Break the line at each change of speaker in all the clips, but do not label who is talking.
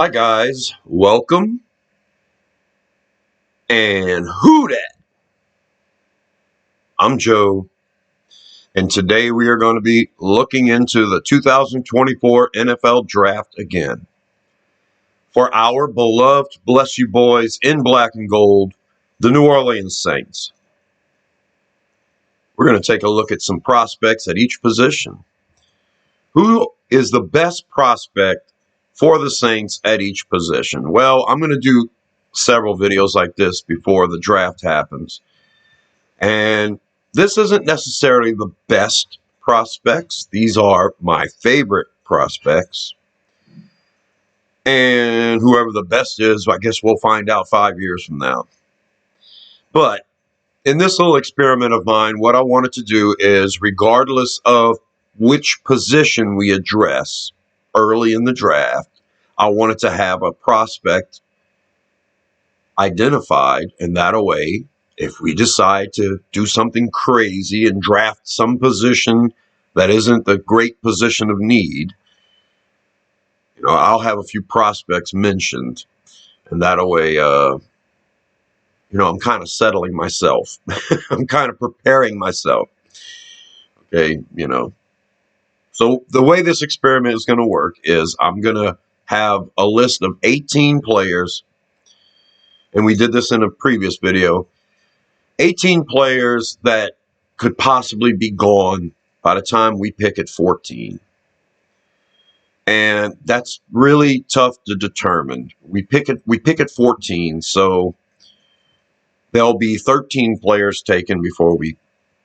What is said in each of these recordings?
Hi guys, welcome. And who dat? I'm Joe, and today we are going to be looking into the 2024 NFL Draft again. For our beloved, bless you boys in black and gold, the New Orleans Saints. We're going to take a look at some prospects at each position. Who is the best prospect for the Saints at each position? Well, I'm going to do several videos like this before the draft happens. And this isn't necessarily the best prospects. These are my favorite prospects. And whoever the best is, I guess we'll find out 5 years from now. But in this little experiment of mine, what I wanted to do is, regardless of which position we address early in the draft, I wanted to have a prospect identified, and that way, if we decide to do something crazy and draft some position that isn't the great position of need, I'll have a few prospects mentioned, and that way, I'm kind of settling myself. I'm kind of preparing myself. Okay, So the way this experiment is going to work is I'm going to have a list of 18 players, and we did this in a previous video. 18 players that could possibly be gone by the time we pick at 14. And that's really tough to determine. We pick at 14, so there'll be 13 players taken before we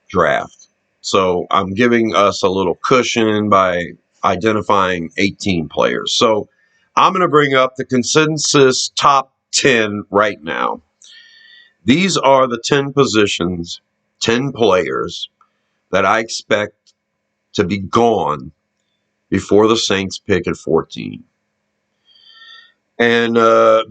draft. So I'm giving us a little cushion by identifying 18 players. So I'm going to bring up the consensus top 10 right now. These are the 10 positions, 10 players that I expect to be gone before the Saints pick at 14. And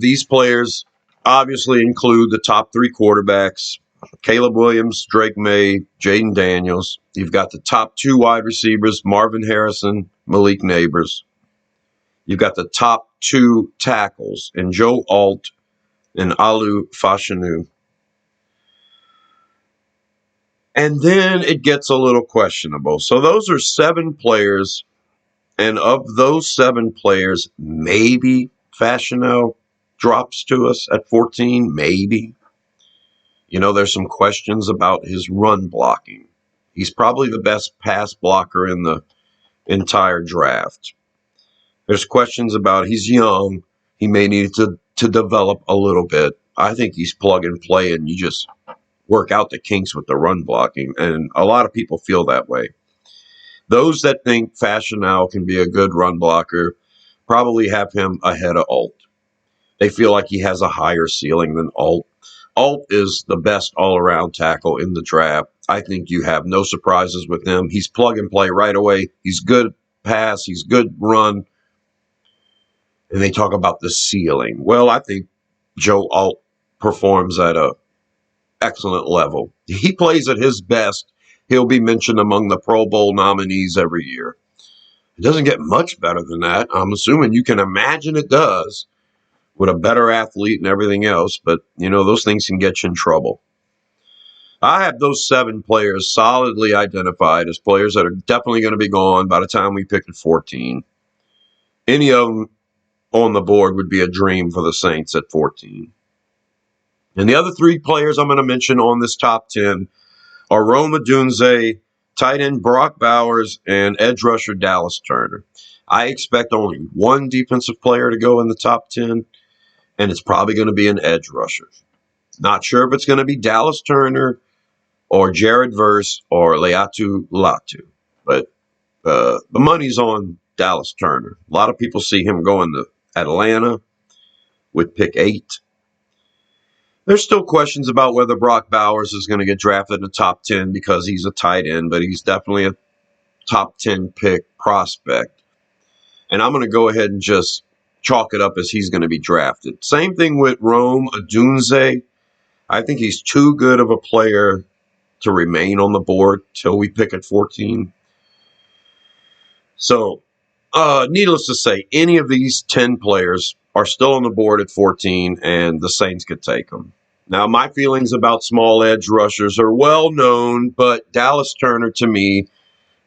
these players obviously include the top 3 quarterbacks: Caleb Williams, Drake May, Jaden Daniels. You've got the top 2 wide receivers, Marvin Harrison, Malik Nabers. You've got the top 2 tackles in Joe Alt and Alu Fashanu. And then it gets a little questionable. So those are 7 players. And of those 7 players, maybe Fashanu drops to us at 14, maybe. There's some questions about his run blocking. He's probably the best pass blocker in the entire draft. There's questions about he's young. He may need to develop a little bit. I think he's plug and play, and you just work out the kinks with the run blocking. And a lot of people feel that way. Those that think Fashanu can be a good run blocker probably have him ahead of Alt. They feel like he has a higher ceiling than Alt. Alt is the best all-around tackle in the draft. I think you have no surprises with him. He's plug and play right away. He's good pass. He's good run. And they talk about the ceiling. Well, I think Joe Alt performs at a excellent level. He plays at his best. He'll be mentioned among the Pro Bowl nominees every year. It doesn't get much better than that. I'm assuming you can imagine it does, with a better athlete and everything else. But, those things can get you in trouble. I have those 7 players solidly identified as players that are definitely going to be gone by the time we pick at 14. Any of them on the board would be a dream for the Saints at 14. And the other 3 players I'm going to mention on this top 10 are Rome Odunze, tight end Brock Bowers, and edge rusher Dallas Turner. I expect only one defensive player to go in the top 10, and it's probably going to be an edge rusher. Not sure if it's going to be Dallas Turner or Jared Verse or Laiatu Latu, but the money's on Dallas Turner. A lot of people see him going to Atlanta with pick 8. There's still questions about whether Brock Bowers is going to get drafted in the top 10 because he's a tight end, but he's definitely a top 10 pick prospect. And I'm going to go ahead and just chalk it up as he's going to be drafted. Same thing with Rome Odunze. I think he's too good of a player to remain on the board till we pick at 14. So, needless to say, any of these 10 players are still on the board at 14, and the Saints could take them. Now, my feelings about small edge rushers are well known, but Dallas Turner, to me,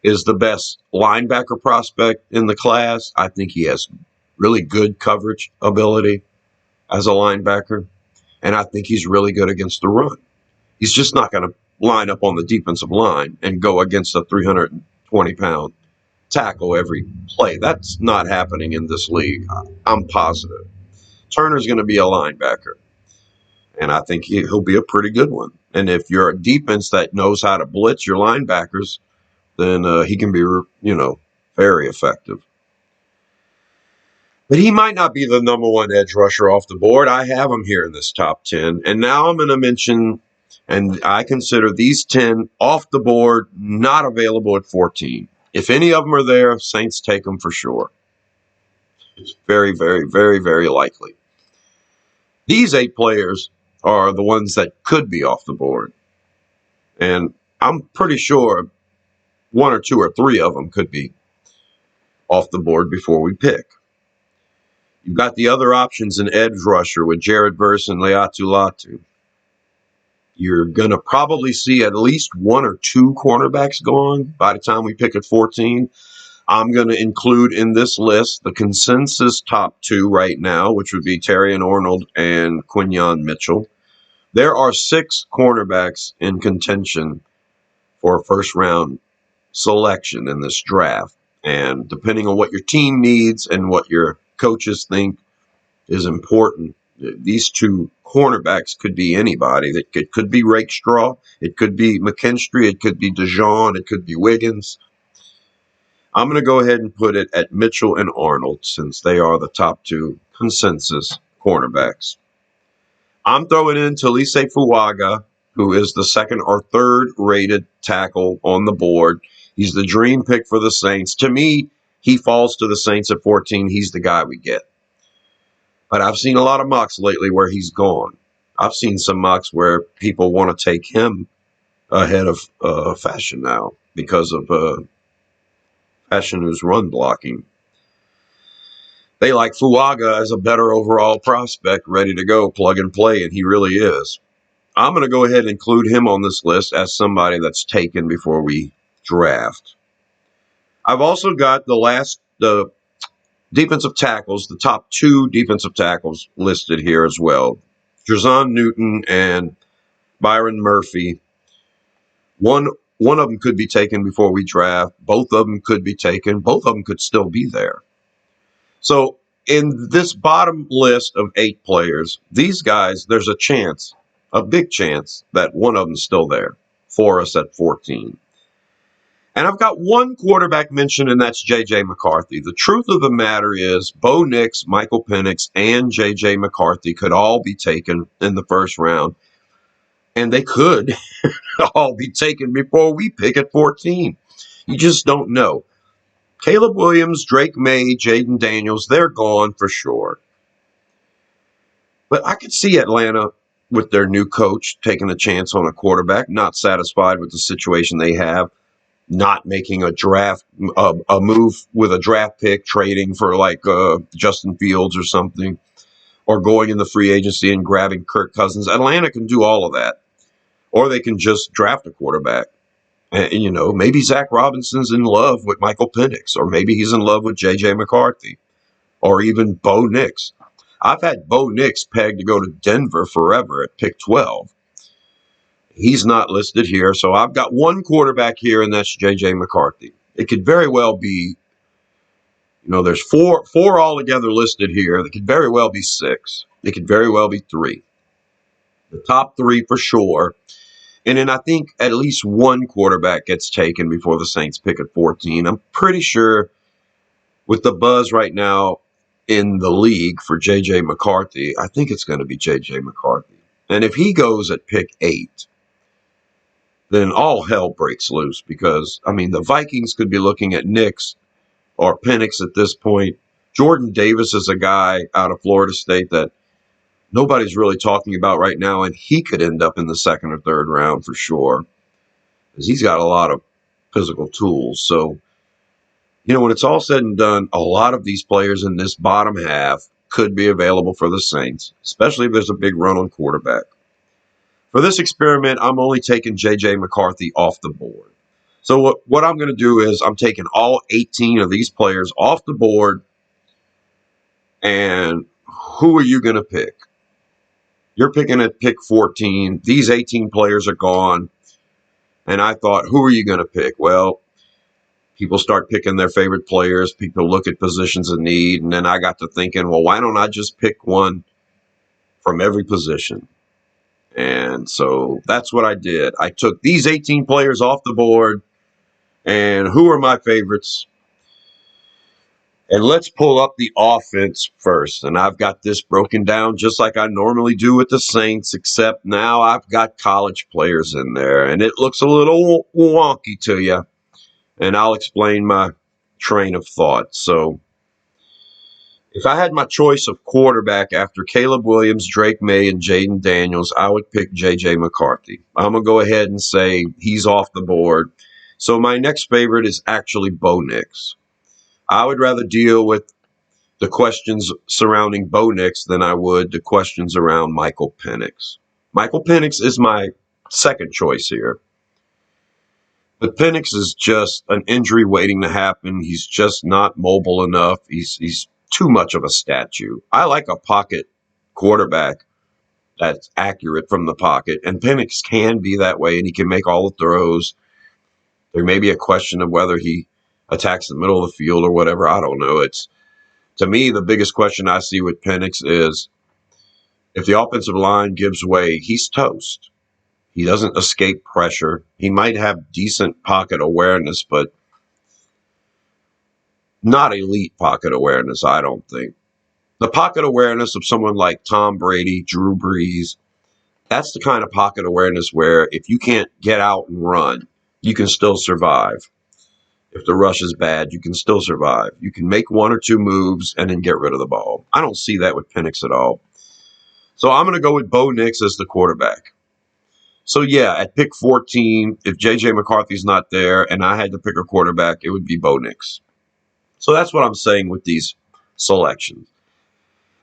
is the best linebacker prospect in the class. I think he has really good coverage ability as a linebacker, and I think he's really good against the run. He's just not going to line up on the defensive line and go against a 320-pound tackle every play. That's not happening in this league. I'm positive. Turner's going to be a linebacker, and I think he'll be a pretty good one. And if you're a defense that knows how to blitz your linebackers, then he can be, very effective. But he might not be the number one edge rusher off the board. I have him here in this top 10. And now I'm going to mention, and I consider these 10 off the board, not available at 14. If any of them are there, Saints take them for sure. It's very, very, very, very likely. These 8 players are the ones that could be off the board. And I'm pretty sure 1 or 2 or 3 of them could be off the board before we pick. You've got the other options in edge rusher with Jared Verse and Laiatu Latu. You're going to probably see at least 1 or 2 cornerbacks gone by the time we pick at 14. I'm going to include in this list the consensus top 2 right now, which would be Terrion Arnold and Quinyon Mitchell. There are 6 cornerbacks in contention for a first-round selection in this draft. And depending on what your team needs and what your coaches think is important, these 2 cornerbacks could be anybody. It could be Rakestraw, it could be McKinstry, it could be DeJean, it could be Wiggins. I'm going to go ahead and put it at Mitchell and Arnold since they are the top 2 consensus cornerbacks. I'm throwing in Talise Fuaga, who is the 2nd or 3rd rated tackle on the board. He's the dream pick for the Saints. To me, he falls to the Saints at 14. He's the guy we get. But I've seen a lot of mocks lately where he's gone. I've seen some mocks where people want to take him ahead of Fashion now because of Fashion's run blocking. They like Fuaga as a better overall prospect, ready to go, plug and play, and he really is. I'm going to go ahead and include him on this list as somebody that's taken before we draft. I've also got the defensive tackles, the top 2 defensive tackles listed here as well. Jer'Zhan Newton and Byron Murphy. One of them could be taken before we draft. Both of them could be taken. Both of them could still be there. So in this bottom list of 8 players, these guys, there's a chance, a big chance, that one of them's still there for us at 14. And I've got 1 quarterback mentioned, and that's J.J. McCarthy. The truth of the matter is Bo Nix, Michael Penix, and J.J. McCarthy could all be taken in the first round. And they could all be taken before we pick at 14. You just don't know. Caleb Williams, Drake May, Jaden Daniels, they're gone for sure. But I could see Atlanta with their new coach taking a chance on a quarterback, not satisfied with the situation they have, not making a draft, a move with a draft pick, trading for like Justin Fields or something, or going in the free agency and grabbing Kirk Cousins. Atlanta can do all of that. Or they can just draft a quarterback. And, maybe Zach Robinson's in love with Michael Penix, or maybe he's in love with J.J. McCarthy, or even Bo Nix. I've had Bo Nix pegged to go to Denver forever at pick 12. He's not listed here, so I've got 1 quarterback here, and that's J.J. McCarthy. It could very well be, there's four altogether listed here. It could very well be 6. It could very well be 3. The top 3 for sure. And then I think at least 1 quarterback gets taken before the Saints pick at 14. I'm pretty sure with the buzz right now in the league for J.J. McCarthy, I think it's going to be J.J. McCarthy. And if he goes at pick 8, then all hell breaks loose because, the Vikings could be looking at Nix or Penix at this point. Jordan Davis is a guy out of Florida State that nobody's really talking about right now, and he could end up in the 2nd or 3rd round for sure because he's got a lot of physical tools. So, when it's all said and done, a lot of these players in this bottom half could be available for the Saints, especially if there's a big run on quarterback. For this experiment, I'm only taking J.J. McCarthy off the board. So what I'm going to do is I'm taking all 18 of these players off the board, and who are you going to pick? You're picking at pick 14. These 18 players are gone. And I thought, who are you going to pick? Well, people start picking their favorite players. People look at positions of need. And then I got to thinking, well, why don't I just pick one from every position? And so that's what I did. I took these 18 players off the board. And who are my favorites? And let's pull up the offense first. And I've got this broken down just like I normally do with the Saints, except now I've got college players in there. And it looks a little wonky to you. And I'll explain my train of thought. So if I had my choice of quarterback after Caleb Williams, Drake May, and Jaden Daniels, I would pick J.J. McCarthy. I'm going to go ahead and say he's off the board. So my next favorite is actually Bo Nix. I would rather deal with the questions surrounding Bo Nix than I would the questions around Michael Penix. Michael Penix is my second choice here. But Penix is just an injury waiting to happen. He's just not mobile enough. He's too much of a statue. I like a pocket quarterback that's accurate from the pocket, and Penix can be that way, and he can make all the throws. There may be a question of whether he attacks the middle of the field or whatever. I don't know. It's, to me, the biggest question I see with Penix is if the offensive line gives way, he's toast. He doesn't escape pressure. He might have decent pocket awareness, but not elite pocket awareness, I don't think. The pocket awareness of someone like Tom Brady, Drew Brees, that's the kind of pocket awareness where if you can't get out and run, you can still survive. If the rush is bad, you can still survive. You can make one or two moves and then get rid of the ball. I don't see that with Penix at all. So I'm going to go with Bo Nix as the quarterback. So, yeah, at pick 14, if J.J. McCarthy's not there and I had to pick a quarterback, it would be Bo Nix. So that's what I'm saying with these selections.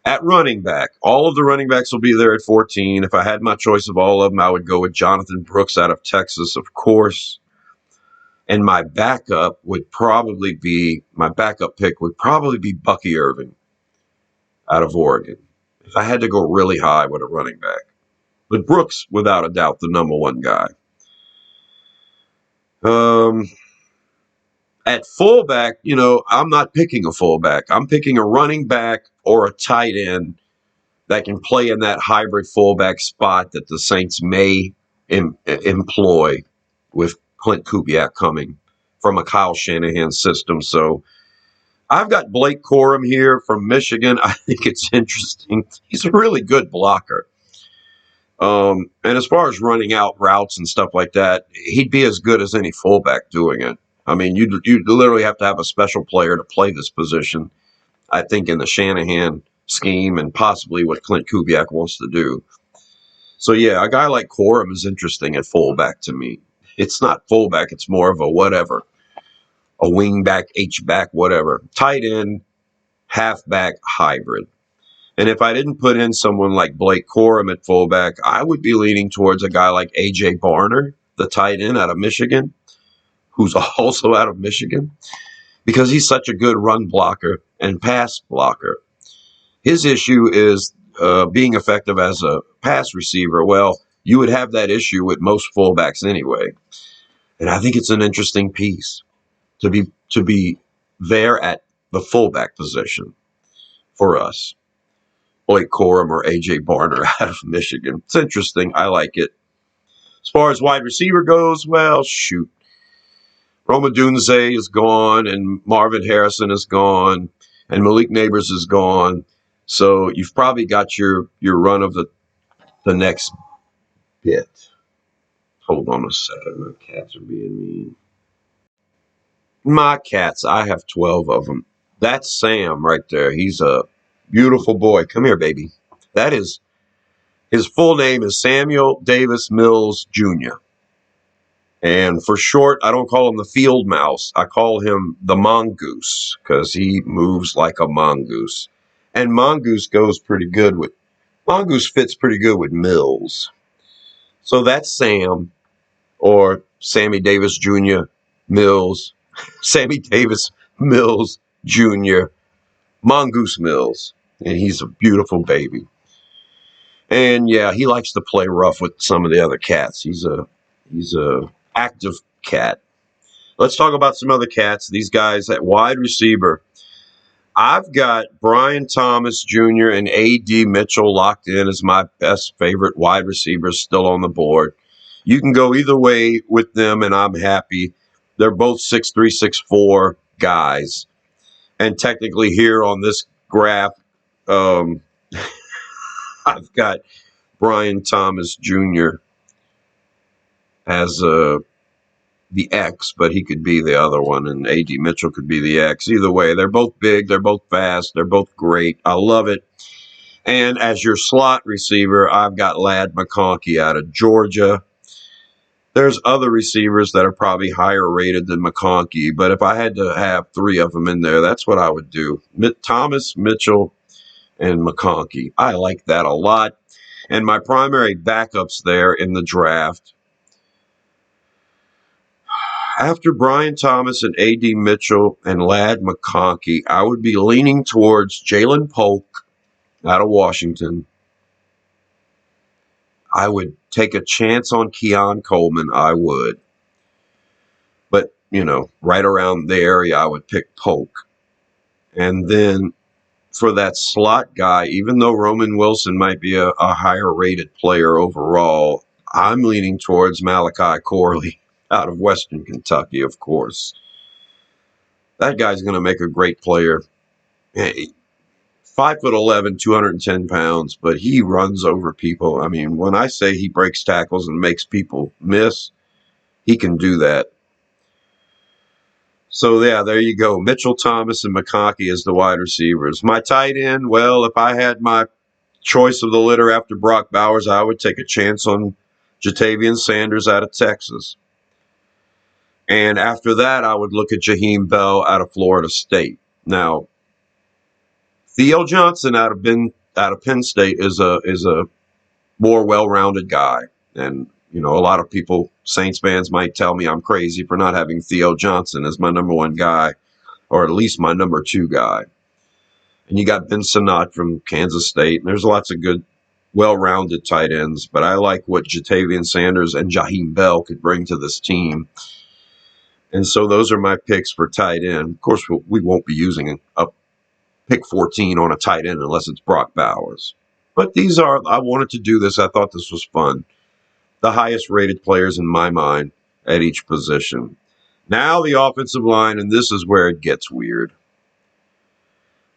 At running back, all of the running backs will be there at 14. If I had my choice of all of them, I would go with Jonathan Brooks out of Texas, of course. And my backup pick would probably be Bucky Irving out of Oregon. If I had to go really high with a running back. But Brooks, without a doubt, the number one guy. At fullback, I'm not picking a fullback. I'm picking a running back or a tight end that can play in that hybrid fullback spot that the Saints may employ with Clint Kubiak coming from a Kyle Shanahan system. So I've got Blake Corum here from Michigan. I think it's interesting. He's a really good blocker. And as far as running out routes and stuff like that, he'd be as good as any fullback doing it. I mean, you literally have to have a special player to play this position, I think, in the Shanahan scheme and possibly what Clint Kubiak wants to do. So, yeah, a guy like Corum is interesting at fullback to me. It's not fullback. It's more of a whatever, a wingback, H-back, whatever. Tight end, halfback, hybrid. And if I didn't put in someone like Blake Corum at fullback, I would be leaning towards a guy like A.J. Barner, the tight end out of Michigan, who's also out of Michigan, because he's such a good run blocker and pass blocker. His issue is being effective as a pass receiver. Well, you would have that issue with most fullbacks anyway. And I think it's an interesting piece to be there at the fullback position for us. Blake Corum or A.J. Barner out of Michigan. It's interesting. I like it. As far as wide receiver goes, well, shoot. Rome Odunze is gone, and Marvin Harrison is gone, and Malik Nabers is gone. So you've probably got your run of the next bit. Hold on a second. My cats are being mean. My cats, I have 12 of them. That's Sam right there. He's a beautiful boy. Come here, baby. That is, his full name is Samuel Davis Mills Jr. And for short, I don't call him the field mouse. I call him the mongoose because he moves like a mongoose. And Mongoose fits pretty good with Mills. So that's Sam, or Sammy Davis Jr. Mills, Sammy Davis Mills Jr. Mongoose Mills, and he's a beautiful baby. And yeah, he likes to play rough with some of the other cats. He's a active cat. Let's talk about some other cats. These guys at wide receiver. I've got Brian Thomas Jr. and A.D. Mitchell locked in as my best favorite wide receivers still on the board. You can go either way with them, and I'm happy. They're both 6'3", 6'4" guys. And technically here on this graph, um, I've got Brian Thomas Jr. as the X, but he could be the other one, and A.D. Mitchell could be the X. Either way, they're both big, they're both fast, they're both great. I love it. And as your slot receiver, I've got Ladd McConkey out of Georgia. There's other receivers that are probably higher rated than McConkey, but if I had to have three of them in there, that's what I would do. Thomas, Mitchell, and McConkey. I like that a lot. And my primary backups there in the draft, after Brian Thomas and A.D. Mitchell and Ladd McConkey, I would be leaning towards Jalen Polk out of Washington. I would take a chance on Keon Coleman. I would. But, right around the area, I would pick Polk. And then for that slot guy, even though Roman Wilson might be a higher rated player overall, I'm leaning towards Malachi Corley out of Western Kentucky, of course. That guy's going to make a great player. 5'11", 210 pounds, but he runs over people. I mean, when I say he breaks tackles and makes people miss, he can do that. So, yeah, there you go. Mitchell, Thomas, and McConkey as the wide receivers. My tight end, well, if I had my choice of the litter after Brock Bowers, I would take a chance on Jatavian Sanders out of Texas. And after that, I would look at Jaheim Bell out of Florida State. Now, Theo Johnson out of Penn State is a more well-rounded guy. And, a lot of people, Saints fans, might tell me I'm crazy for not having Theo Johnson as my number one guy, or at least my number two guy. And you got Ben Sinnott from Kansas State. And there's lots of good, well-rounded tight ends. But I like what Jatavian Sanders and Jaheim Bell could bring to this team. And so those are my picks for tight end. Of course, we won't be using a pick 14 on a tight end unless it's Brock Bowers. But I wanted to do this. I thought this was fun. The highest rated players in my mind at each position. Now the offensive line, and this is where it gets weird.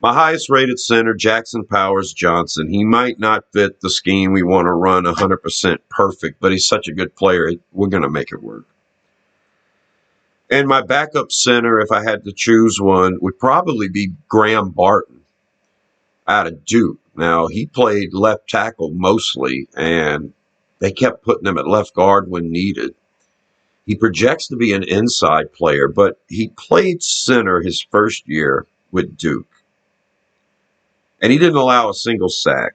My highest rated center, Jackson Powers Johnson. He might not fit the scheme we want to run 100% perfect, but he's such a good player. We're going to make it work. And my backup center, if I had to choose one, would probably be Graham Barton out of Duke. Now, he played left tackle mostly, and they kept putting him at left guard when needed. He projects to be an inside player, but he played center his first year with Duke. And he didn't allow a single sack.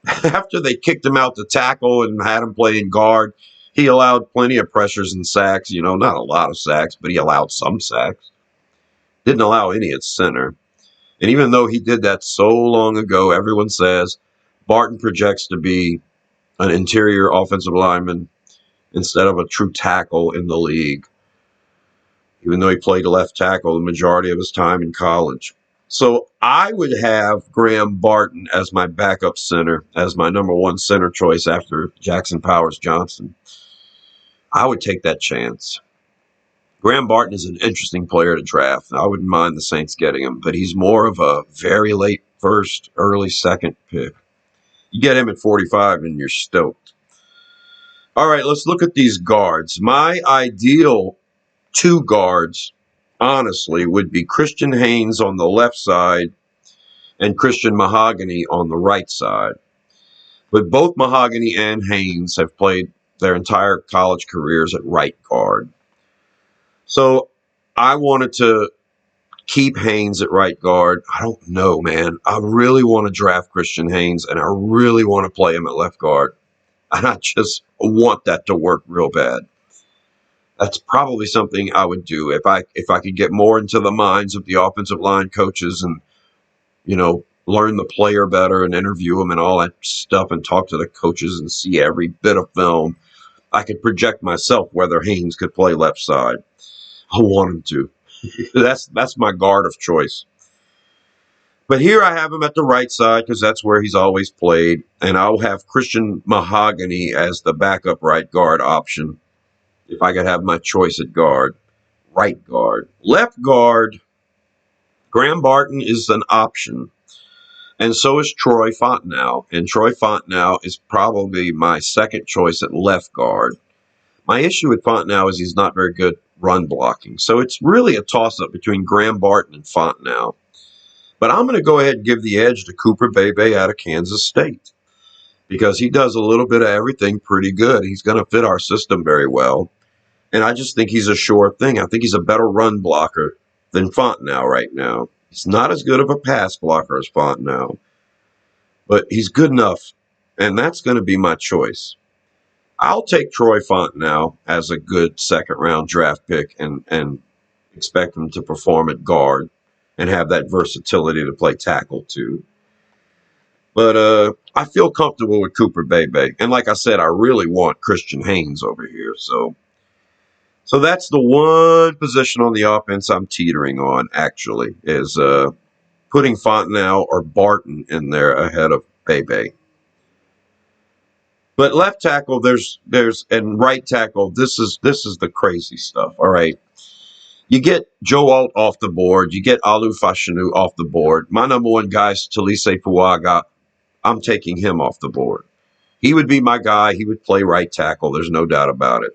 After they kicked him out to tackle and had him playing guard, he allowed plenty of pressures and sacks. Not a lot of sacks, but he allowed some sacks. Didn't allow any at center. And even though he did that so long ago, everyone says Barton projects to be an interior offensive lineman instead of a true tackle in the league, even though he played left tackle the majority of his time in college. So I would have Graham Barton as my backup center, as my number one center choice after Jackson Powers Johnson. I would take that chance. Graham Barton is an interesting player to draft. I wouldn't mind the Saints getting him, but he's more of a very late first, early second pick. You get him at 45 and you're stoked. All right, let's look at these guards. My ideal two guards, honestly, would be Christian Haynes on the left side and Christian Mahogany on the right side. But both Mahogany and Haynes have played their entire college careers at right guard. So I wanted to keep Haynes at right guard. I don't know, man. I really want to draft Christian Haynes, and I really want to play him at left guard. And I just want that to work real bad. That's probably something I would do if I could get more into the minds of the offensive line coaches and, learn the player better and interview them and all that stuff and talk to the coaches and see every bit of film. I could project myself whether Haynes could play left side. I want him to. That's my guard of choice. But here I have him at the right side because that's where he's always played. And I'll have Christian Mahogany as the backup right guard option if I could have my choice at guard. Right guard. Left guard, Graham Barton is an option. And so is Troy Fontenot. And Troy Fontenot is probably my second choice at left guard. My issue with Fontenot is he's not very good run blocking. So it's really a toss-up between Graham Barton and Fontenot. But I'm going to go ahead and give the edge to Cooper Bebe out of Kansas State because he does a little bit of everything pretty good. He's going to fit our system very well. And I just think he's a sure thing. I think he's a better run blocker than Fontenot right now. He's not as good of a pass blocker as Fontenot, but he's good enough, and that's going to be my choice. I'll take Troy Fontenot as a good second-round draft pick and expect him to perform at guard and have that versatility to play tackle too. But I feel comfortable with Cooper Bebe. And like I said, I really want Christian Haynes over here. So that's the one position on the offense I'm teetering on, actually, is putting Fontenot or Barton in there ahead of Bebe. But left tackle, and right tackle, this is the crazy stuff, all right? You get Joe Alt off the board. You get Alu Fashanu off the board. My number one guy is Talise Fuaga. I'm taking him off the board. He would be my guy. He would play right tackle. There's no doubt about it.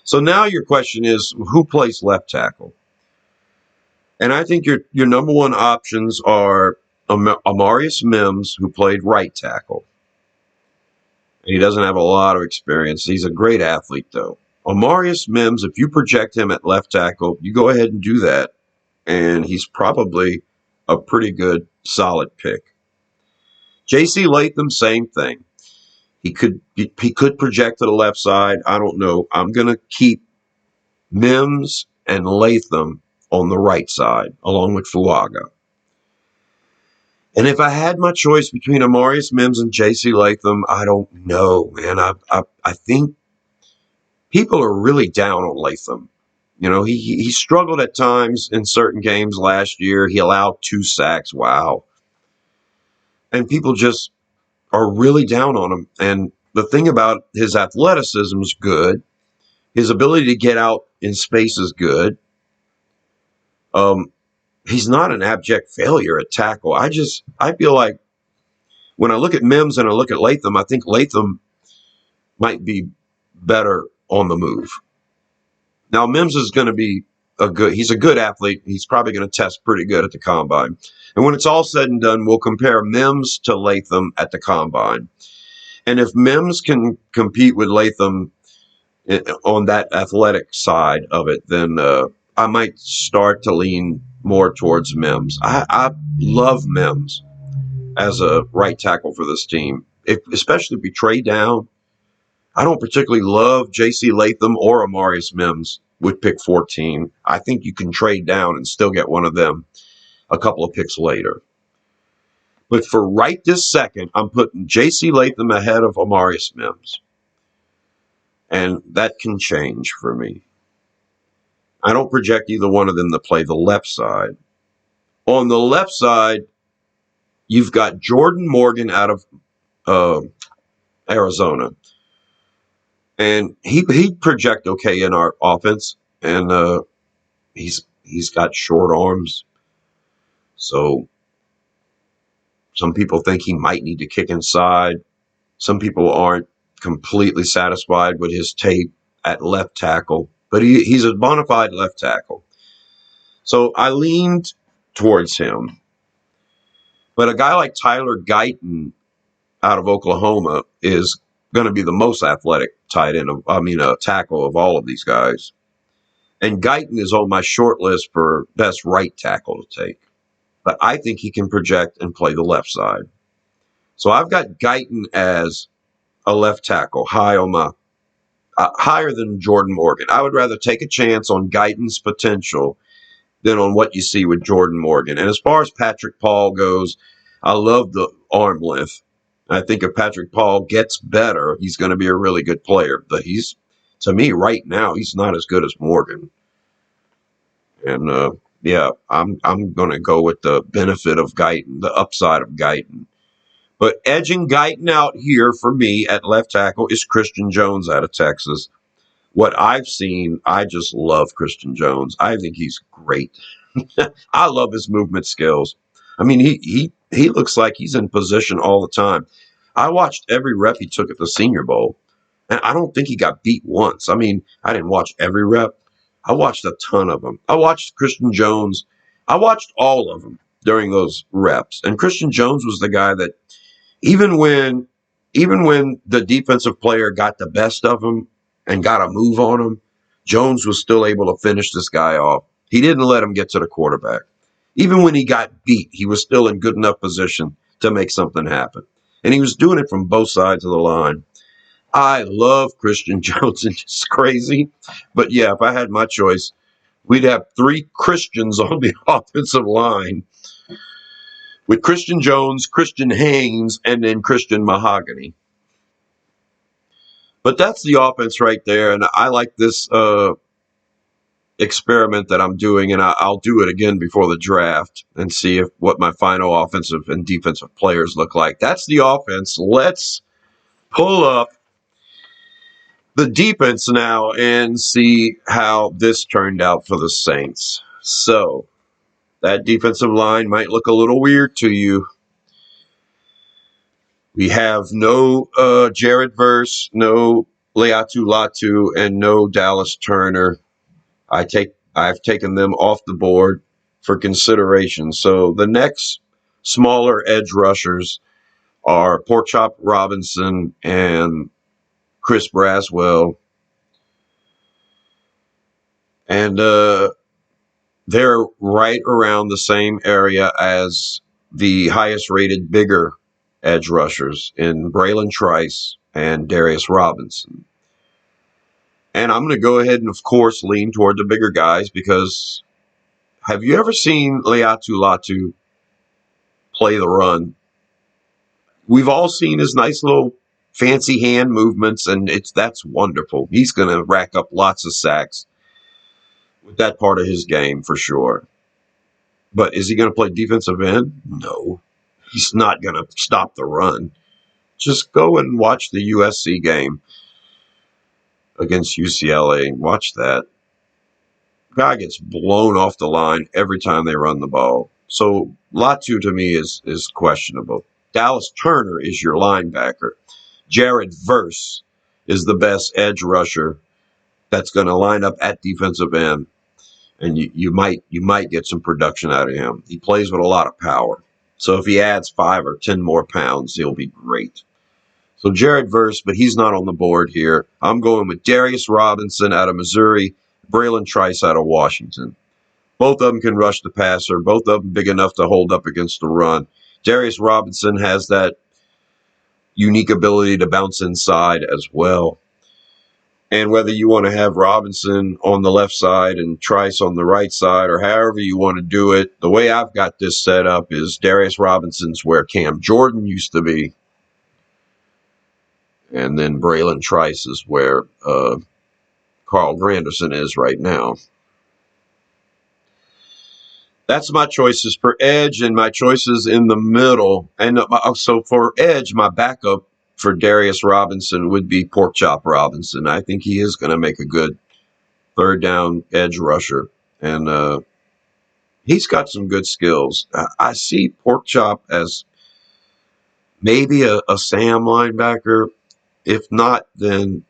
So now your question is, who plays left tackle? And I think your number one options are Amarius Mims, who played right tackle. He doesn't have a lot of experience. He's a great athlete, though. Amarius Mims, if you project him at left tackle, you go ahead and do that, and he's probably a pretty good, solid pick. J.C. Latham, same thing. He could project to the left side. I don't know. I'm going to keep Mims and Latham on the right side, along with Fuaga. And if I had my choice between Amarius Mims and J.C. Latham, I don't know, man. I think people are really down on Latham. He struggled at times in certain games last year. He allowed 2 sacks. Wow. And people just are really down on him. And the thing about his athleticism is good. His ability to get out in space is good. He's not an abject failure at tackle. I feel like when I look at Mims and I look at Latham, I think Latham might be better on the move. Now, Mims is going to be he's a good athlete. He's probably going to test pretty good at the combine. And when it's all said and done, we'll compare Mims to Latham at the combine. And if Mims can compete with Latham on that athletic side of it, then I might start to lean more towards Mims. I love Mims as a right tackle for this team, especially if we trade down. I don't particularly love J.C. Latham or Amarius Mims with pick 14. I think you can trade down and still get one of them a couple of picks later. But for right this second, I'm putting J.C. Latham ahead of Amarius Mims. And that can change for me. I don't project either one of them to play the left side. On the left side, you've got Jordan Morgan out of Arizona. And he'd project okay in our offense. And he's got short arms. So some people think he might need to kick inside. Some people aren't completely satisfied with his tape at left tackle. But he's a bona fide left tackle. So I leaned towards him. But a guy like Tyler Guyton out of Oklahoma is going to be the most athletic tackle of all of these guys. And Guyton is on my short list for best right tackle to take. But I think he can project and play the left side. So I've got Guyton as a left tackle, high on my higher than Jordan Morgan. I would rather take a chance on Guyton's potential than on what you see with Jordan Morgan. And as far as Patrick Paul goes, I love the arm length. I think if Patrick Paul gets better, he's going to be a really good player. But he's, to me, right now, he's not as good as Morgan. And yeah, I'm going to go with the benefit of Guyton, the upside of Guyton. But edging Guyton out here for me at left tackle is Christian Jones out of Texas. What I've seen, I just love Christian Jones. I think he's great. I love his movement skills. I mean, he looks like he's in position all the time. I watched every rep he took at the Senior Bowl, and I don't think he got beat once. I mean, I didn't watch every rep. I watched a ton of them. I watched Christian Jones. I watched all of them during those reps. And Christian Jones was the guy that even when even when the defensive player got the best of him and got a move on him, Jones was still able to finish this guy off. He didn't let him get to the quarterback. Even when he got beat, he was still in good enough position to make something happen. And he was doing it from both sides of the line. I love Christian Jones. It's crazy. But yeah, if I had my choice, we'd have three Christians on the offensive line with Christian Jones, Christian Haynes, and then Christian Mahogany. But that's the offense right there. And I like this experiment that I'm doing, and I'll do it again before the draft and see if what my final offensive and defensive players look like. That's the offense. Let's pull up the defense now and see how this turned out for the Saints. So that defensive line might look a little weird to you. We have no Jared Verse, no Leatu Latu, and no Dallas Turner. I've taken them off the board for consideration. So the next smaller edge rushers are Porkchop Robinson and Chris Braswell. And they're right around the same area as the highest rated bigger edge rushers in Braylon Trice and Darius Robinson. And I'm going to go ahead and, of course, lean toward the bigger guys because have you ever seen Leatu Latu play the run? We've all seen his nice little fancy hand movements, and that's wonderful. He's going to rack up lots of sacks with that part of his game for sure. But is he going to play defensive end? No. He's not going to stop the run. Just go and watch the USC game against UCLA and watch that. Guy gets blown off the line every time they run the ball. So Latu to me is questionable. Dallas Turner is your linebacker. Jared Verse is the best edge rusher that's going to line up at defensive end, and you might get some production out of him. He plays with a lot of power. So if he adds 5 or 10 more pounds, he'll be great. So Jared Verse, but he's not on the board here. I'm going with Darius Robinson out of Missouri, Braylon Trice out of Washington. Both of them can rush the passer. Both of them big enough to hold up against the run. Darius Robinson has that unique ability to bounce inside as well. And whether you want to have Robinson on the left side and Trice on the right side or however you want to do it, the way I've got this set up is Darius Robinson's where Cam Jordan used to be. And then Braylon Trice is where Carl Granderson is right now. That's my choices for edge and my choices in the middle. And so for edge, my backup for Darius Robinson would be Porkchop Robinson. I think he is going to make a good third down edge rusher. And he's got some good skills. I see Porkchop as maybe a Sam linebacker. If not, then,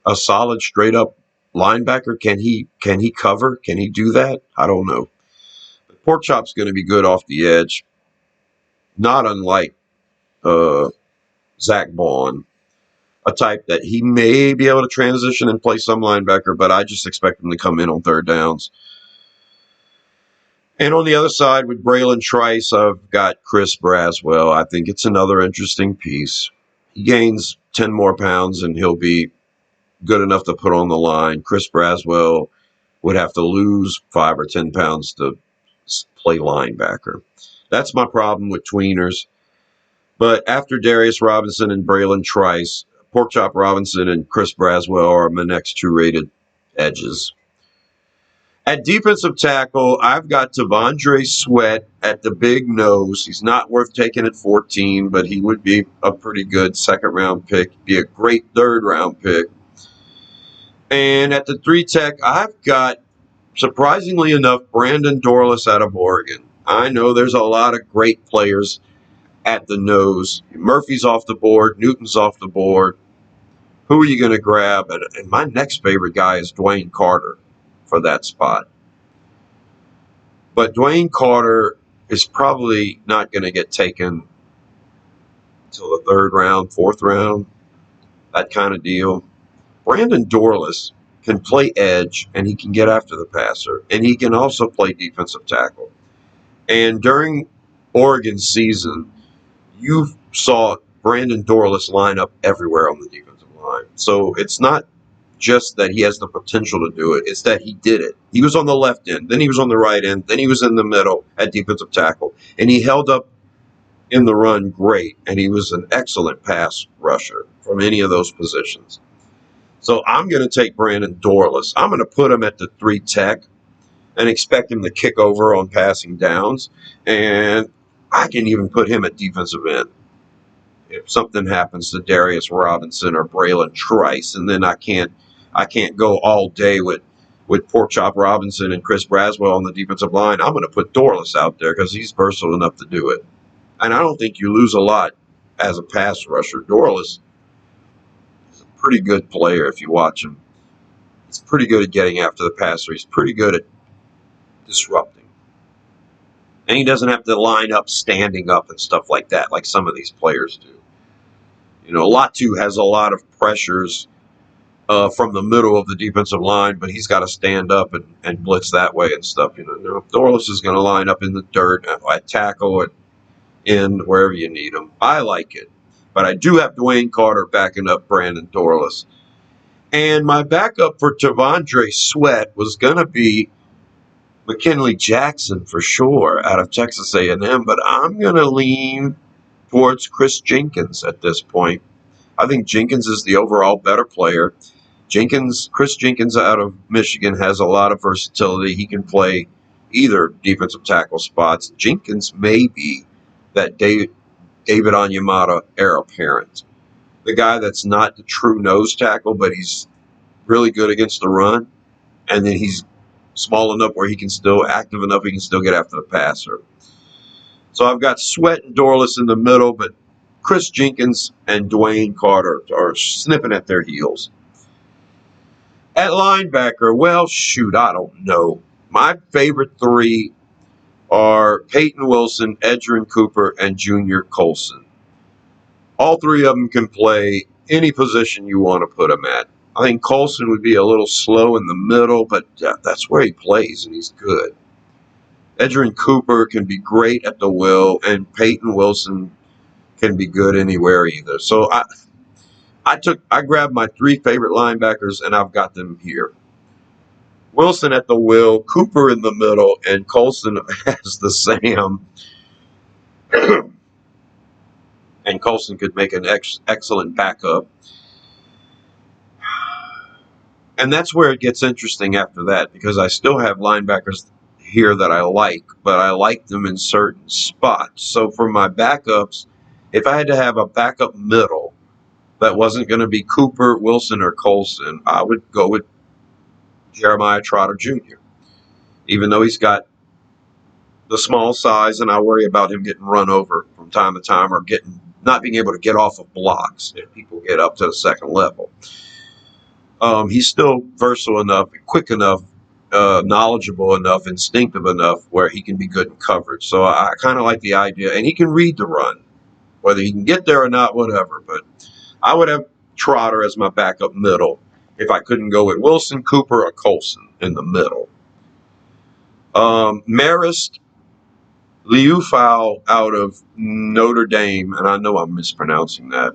a solid straight up linebacker. Can he cover? Can he do that? I don't know. But Porkchop's going to be good off the edge. Not unlike Zach Baun. a type that he may be able to transition and play some linebacker, but I just expect him to come in on third downs. And on the other side with Braylon Trice, I've got Chris Braswell. I think it's another interesting piece. He gains 10 more pounds and he'll be good enough to put on the line. Chris Braswell would have to lose 5 or 10 pounds to play linebacker. That's my problem with tweeners. But after Darius Robinson and Braylon Trice, Porkchop Robinson and Chris Braswell are my next 2 rated edges. At defensive tackle, I've got T'Vondre Sweat at the big nose. He's not worth taking at 14, but he would be a pretty good second-round pick. Be a great third-round pick. And at the 3 tech, I've got, surprisingly enough, Brandon Dorlus out of Oregon. I know there's a lot of great players at the nose. Murphy's off the board. Newton's off the board. Who are you going to grab? And my next favorite guy is Dwayne Carter for that spot. But Dwayne Carter is probably not going to get taken until the 3rd round, 4th round, that kind of deal. Brandon Dorlus can play edge, and he can get after the passer, and he can also play defensive tackle. And during Oregon's season, you saw Brandon Dorlus line up everywhere on the defensive line. So it's not just that he has the potential to do it, it's that he did it. He was on the left end, then he was on the right end, then he was in the middle at defensive tackle, and he held up in the run great, and he was an excellent pass rusher from any of those positions. So I'm going to take Brandon Dorlus. I'm going to put him at the 3 tech and expect him to kick over on passing downs, and I can even put him at defensive end if something happens to Darius Robinson or Braylon Trice, and then I can't go all day with Porkchop Robinson and Chris Braswell on the defensive line. I'm going to put Dorlus out there because he's versatile enough to do it. And I don't think you lose a lot as a pass rusher. Dorlus is a pretty good player if you watch him. He's pretty good at getting after the passer. He's pretty good at disrupting. And he doesn't have to line up standing up and stuff like that like some of these players do. You know, Latu has a lot of pressures from the middle of the defensive line, but he's got to stand up and blitz that way and stuff. You know, Dorlus is going to line up in the dirt at tackle or in wherever you need him. I like it. But I do have Dwayne Carter backing up Brandon Dorlus. And my backup for T'Vondre Sweat was going to be McKinley Jackson for sure out of Texas A&M, but I'm going to lean towards Chris Jenkins at this point. I think Jenkins is the overall better player. Chris Jenkins out of Michigan has a lot of versatility. He can play either defensive tackle spots. Jenkins may be that David Onyemata heir apparent. The guy that's not the true nose tackle, but he's really good against the run. And then he's small enough where he can still, active enough, he can still get after the passer. So I've got Sweat and Dorlus in the middle, but Chris Jenkins and Dwayne Carter are snipping at their heels. At linebacker, well, shoot, I don't know. My favorite 3 are Peyton Wilson, Edgerrin Cooper, and Junior Colson. All 3 of them can play any position you want to put them at. I think Colson would be a little slow in the middle, but that's where he plays, and he's good. Edgerrin Cooper can be great at the will, and Peyton Wilson can be good anywhere either. So I grabbed my 3 favorite linebackers, and I've got them here. Wilson at the will, Cooper in the middle, and Colson as the Sam. And Colson could make an excellent backup. And that's where it gets interesting after that, because I still have linebackers here that I like, but I like them in certain spots. So for my backups, if I had to have a backup middle that wasn't going to be Cooper, Wilson, or Colson, I would go with Jeremiah Trotter Jr. Even though he's got the small size, and I worry about him getting run over from time to time or not being able to get off of blocks if people get up to the second level. He's still versatile enough, quick enough, knowledgeable enough, instinctive enough where he can be good in coverage. So I kind of like the idea, and he can read the run, whether he can get there or not, whatever. But I would have Trotter as my backup middle if I couldn't go with Wilson, Cooper, or Colson in the middle. Marist Liufau out of Notre Dame, and I know I'm mispronouncing that.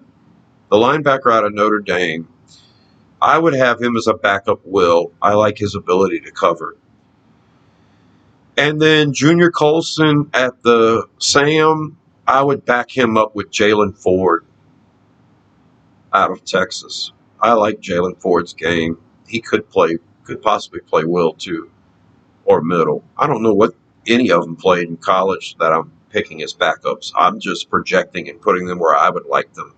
The linebacker out of Notre Dame, I would have him as a backup Will. I like his ability to cover. And then Junior Colson at the Sam, I would back him up with Jaylan Ford out of Texas. I like Jaylan Ford's game. He could possibly play Will too, or middle. I don't know what any of them played in college that I'm picking as backups. I'm just projecting and putting them where I would like them.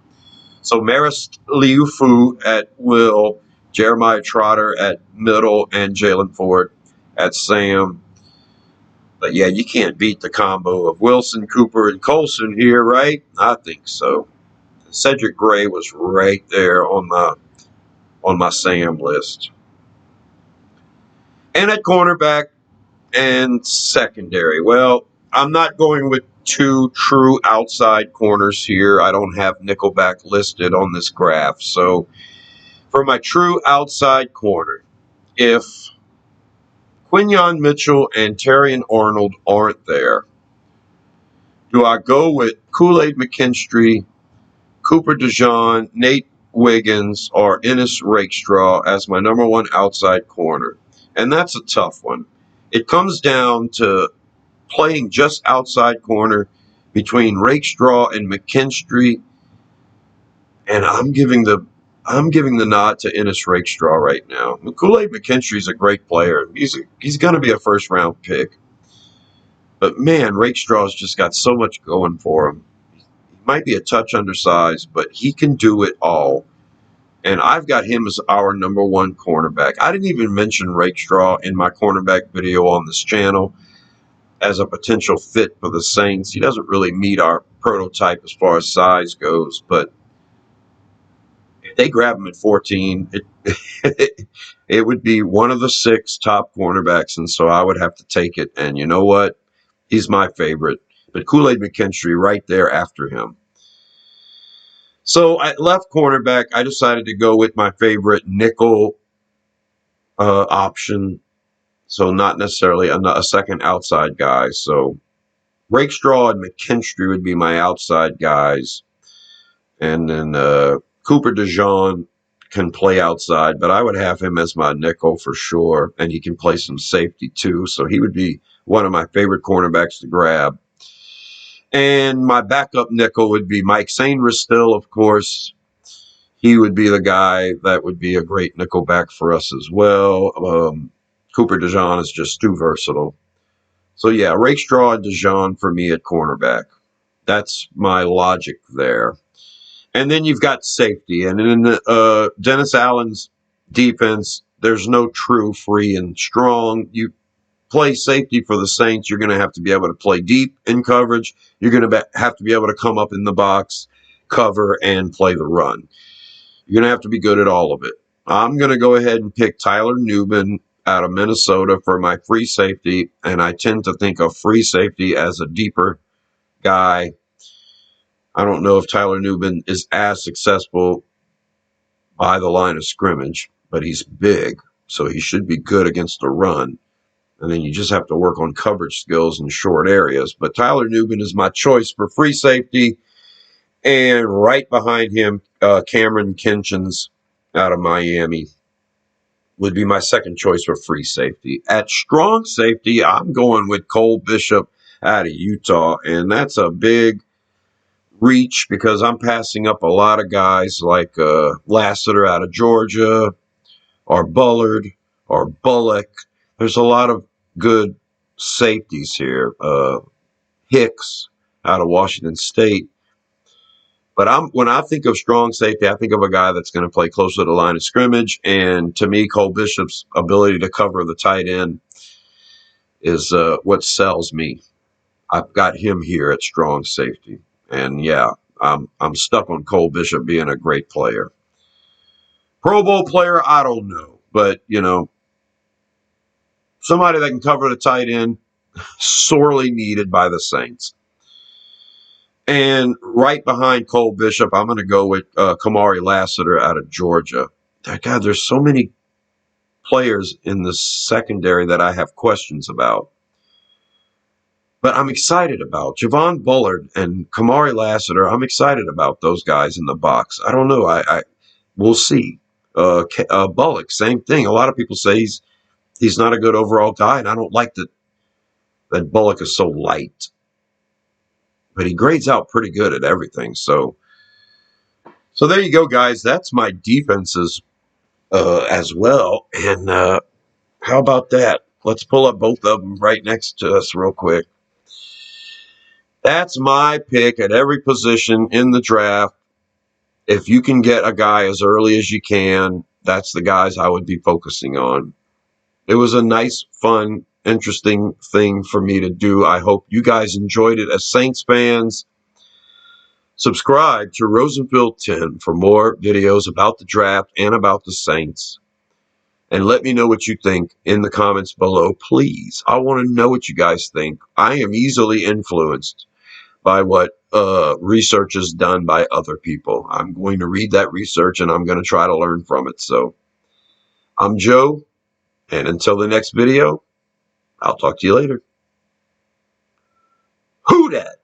So Marist Liufau at Will, Jeremiah Trotter at middle, and Jaylan Ford at Sam. But yeah, you can't beat the combo of Wilson, Cooper, and Colson here, right? I think so. Cedric Gray was right there on my Sam list. And at cornerback and secondary, well, I'm not going with two true outside corners here. I don't have nickelback listed on this graph. So for my true outside corner, if Quinyon Mitchell and Terrion Arnold aren't there, do I go with Kool-Aid McKinstry, Cooper DeJean, Nate Wiggins, or Ennis Rakestraw as my number one outside corner? And that's a tough one. It comes down to playing just outside corner between Rakestraw and McKinstry, and I'm giving the nod to Ennis Rakestraw right now. Kool-Aid McKinstry is a great player. He's going to be a first round pick. But man, Rakestraw's just got so much going for him. He might be a touch undersized, but he can do it all. And I've got him as our number one cornerback. I didn't even mention Rakestraw in my cornerback video on this channel as a potential fit for the Saints. He doesn't really meet our prototype as far as size goes, but if they grab him at 14, it would be one of the 6 top cornerbacks, and so I would have to take it. And you know what? He's my favorite. But Kool-Aid McKinstry right there after him. So at left cornerback, I decided to go with my favorite nickel option. So not necessarily a second outside guy. So Rakestraw and McKinstry would be my outside guys. And then Cooper DeJean can play outside, but I would have him as my nickel for sure. And he can play some safety too. So he would be one of my favorite cornerbacks to grab. And my backup nickel would be Mike Sainristil, still, of course. He would be the guy that would be a great nickel back for us as well. Cooper DeJean is just too versatile. So yeah, Rakestraw and DeJean for me at cornerback. That's my logic there. And then you've got safety. And in Dennis Allen's defense, there's no true free and strong. You play safety for the Saints, you're going to have to be able to play deep in coverage. You're going to have to be able to come up in the box, cover, and play the run. You're going to have to be good at all of it. I'm going to go ahead and pick Tyler Nubin out of Minnesota for my free safety, and I tend to think of free safety as a deeper guy. I don't know if Tyler Nubin is as successful by the line of scrimmage, but he's big, so he should be good against the run. And then you just have to work on coverage skills in short areas. But Tyler Nubin is my choice for free safety. And right behind him, Cameron Kinchens out of Miami would be my second choice for free safety. At strong safety, I'm going with Cole Bishop out of Utah. And that's a big reach because I'm passing up a lot of guys like Lassiter out of Georgia or Bullard or Bullock. There's a lot of good safeties here. Hicks out of Washington State. But when I think of strong safety, I think of a guy that's going to play close to the line of scrimmage. And to me, Cole Bishop's ability to cover the tight end is what sells me. I've got him here at strong safety. And yeah, I'm stuck on Cole Bishop being a great player. Pro Bowl player, I don't know. But, somebody that can cover the tight end, sorely needed by the Saints. And right behind Cole Bishop, I'm going to go with Kamari Lassiter out of Georgia. God, there's so many players in the secondary that I have questions about. But I'm excited about Javon Bullard and Kamari Lassiter. I'm excited about those guys in the box. I don't know. We'll see. Bullock, same thing. A lot of people say he's not a good overall guy, and I don't like that Bullock is so light. But he grades out pretty good at everything. So there you go, guys. That's my defenses as well. And how about that? Let's pull up both of them right next to us real quick. That's my pick at every position in the draft. If you can get a guy as early as you can, that's the guys I would be focusing on. It was a nice, fun, interesting thing for me to do. I hope you guys enjoyed it as Saints fans. Subscribe to Rosenfield 10 for more videos about the draft and about the Saints. And let me know what you think in the comments below, please. I want to know what you guys think. I am easily influenced by what research is done by other people. I'm going to read that research and I'm going to try to learn from it. So I'm Joe, and until the next video, I'll talk to you later. Who dat?